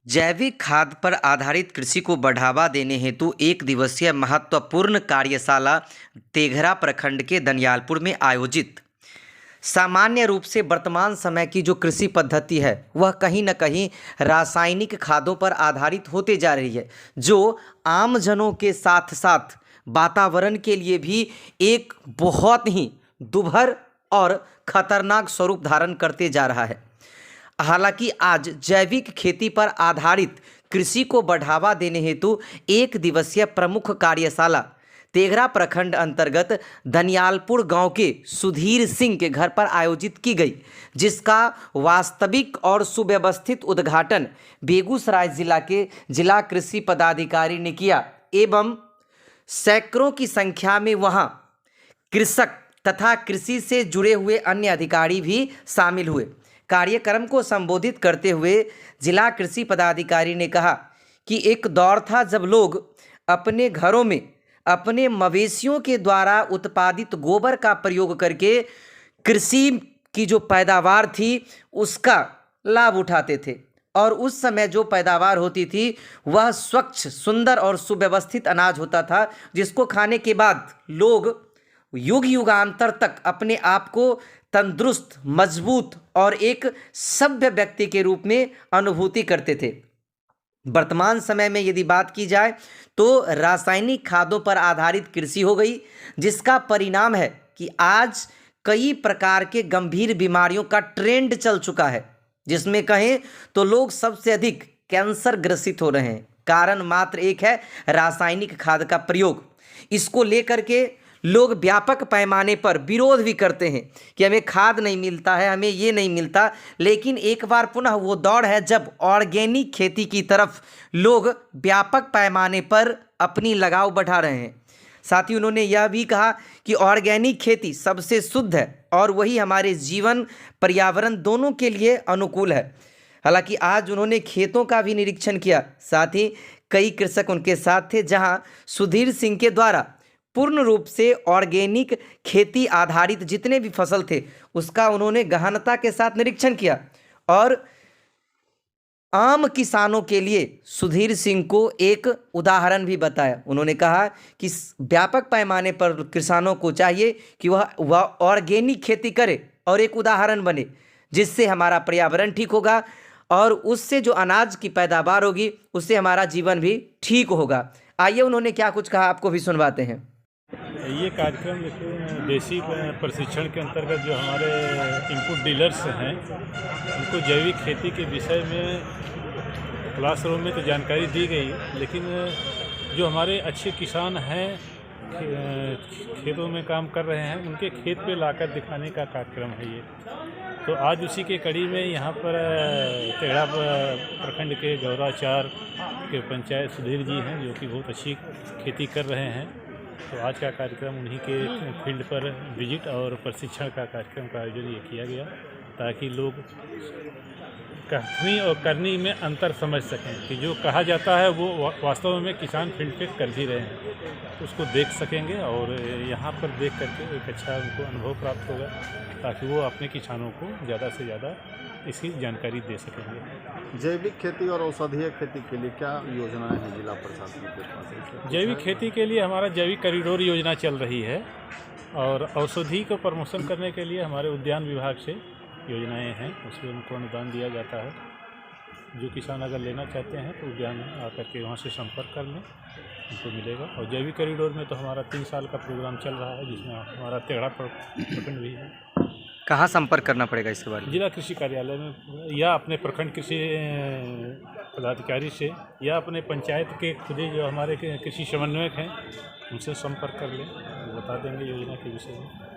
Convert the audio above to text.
जैविक खाद पर आधारित कृषि को बढ़ावा देने हेतु एक दिवसीय महत्वपूर्ण कार्यशाला तेघरा प्रखंड के दनियालपुर में आयोजित। सामान्य रूप से वर्तमान समय की जो कृषि पद्धति है वह कहीं न कहीं रासायनिक खादों पर आधारित होते जा रही है, जो आम जनों के साथ साथ वातावरण के लिए भी एक बहुत ही दुभर और खतरनाक स्वरूप धारण करते जा रहा है। हालांकि आज जैविक खेती पर आधारित कृषि को बढ़ावा देने हेतु एक दिवसीय प्रमुख कार्यशाला तेघरा प्रखंड अंतर्गत दनियालपुर गांव के सुधीर सिंह के घर पर आयोजित की गई, जिसका वास्तविक और सुव्यवस्थित उद्घाटन बेगूसराय जिला के जिला कृषि पदाधिकारी ने किया एवं सैकड़ों की संख्या में वहां कृषक तथा कृषि से जुड़े हुए अन्य अधिकारी भी शामिल हुए। कार्यक्रम को संबोधित करते हुए जिला कृषि पदाधिकारी ने कहा कि एक दौर था जब लोग अपने घरों में अपने मवेशियों के द्वारा उत्पादित गोबर का प्रयोग करके कृषि की जो पैदावार थी उसका लाभ उठाते थे, और उस समय जो पैदावार होती थी वह स्वच्छ, सुंदर और सुव्यवस्थित अनाज होता था, जिसको खाने के बाद लोग युग युगांतर तक अपने आप को तंदुरुस्त, मजबूत और एक सभ्य व्यक्ति के रूप में अनुभूति करते थे। वर्तमान समय में यदि बात की जाए तो रासायनिक खादों पर आधारित कृषि हो गई, जिसका परिणाम है कि आज कई प्रकार के गंभीर बीमारियों का ट्रेंड चल चुका है, जिसमें कहें तो लोग सबसे अधिक कैंसर ग्रसित हो रहे हैं। कारण मात्र एक है, रासायनिक खाद का प्रयोग। इसको लेकर के लोग व्यापक पैमाने पर विरोध भी करते हैं कि हमें खाद नहीं मिलता है, हमें ये नहीं मिलता। लेकिन एक बार पुनः वो दौर है जब ऑर्गेनिक खेती की तरफ लोग व्यापक पैमाने पर अपनी लगाव बढ़ा रहे हैं। साथ ही उन्होंने यह भी कहा कि ऑर्गेनिक खेती सबसे शुद्ध है और वही हमारे जीवन, पर्यावरण दोनों के लिए अनुकूल है। हालांकि आज उन्होंने खेतों का भी निरीक्षण किया, साथ ही कई कृषक उनके साथ थे, जहां सुधीर सिंह के द्वारा पूर्ण रूप से ऑर्गेनिक खेती आधारित जितने भी फसल थे उसका उन्होंने गहनता के साथ निरीक्षण किया और आम किसानों के लिए सुधीर सिंह को एक उदाहरण भी बताया। उन्होंने कहा कि व्यापक पैमाने पर किसानों को चाहिए कि वह ऑर्गेनिक खेती करे और एक उदाहरण बने, जिससे हमारा पर्यावरण ठीक होगा और उससे जो अनाज की पैदावार होगी उससे हमारा जीवन भी ठीक होगा। आइए उन्होंने क्या कुछ कहा आपको भी सुनवाते हैं। ये कार्यक्रम देसी प्रशिक्षण के अंतर्गत जो हमारे इनपुट डीलर्स हैं उनको जैविक खेती के विषय में क्लासरूम में तो जानकारी दी गई, लेकिन जो हमारे अच्छे किसान हैं खेतों में काम कर रहे हैं उनके खेत पे लाकर दिखाने का कार्यक्रम है ये। तो आज उसी के कड़ी में यहाँ पर तेघरा प्रखंड के गौराचार के पंचायत सुधीर जी हैं, जो कि बहुत अच्छी खेती कर रहे हैं। तो आज का कार्यक्रम उन्हीं के फील्ड पर विजिट और प्रशिक्षण का कार्यक्रम का आयोजन ये किया गया, ताकि लोग कहनी और करनी में अंतर समझ सकें कि जो कहा जाता है वो वास्तव में किसान फील्ड पे कर भी रहे हैं, तो उसको देख सकेंगे और यहाँ पर देख करके एक अच्छा उनको अनुभव प्राप्त होगा, ताकि वो अपने किसानों को ज़्यादा से ज़्यादा इसकी जानकारी दे सकेंगे। जैविक खेती और औषधीय खेती के लिए क्या योजनाएं हैं जिला प्रशासन के पास? जैविक खेती के लिए हमारा जैविक कॉरिडोर योजना चल रही है और औषधि को प्रमोशन करने के लिए हमारे उद्यान विभाग से योजनाएं हैं, उसमें उनको अनुदान दिया जाता है। जो किसान अगर लेना चाहते हैं तो उद्यान आकर के वहाँ से संपर्क कर लें, उनको मिलेगा। और जैविक कॉरिडोर में तो हमारा 3 साल का प्रोग्राम चल रहा है, जिसमें हमारा तेघरा प्रखंड भी है। कहाँ संपर्क करना पड़ेगा इसके बारे में? जिला कृषि कार्यालय में या अपने प्रखंड कृषि पदाधिकारी से या अपने पंचायत के खुद ही जो हमारे कृषि समन्वयक हैं उनसे संपर्क कर लें, बता देंगे योजना के विषय में।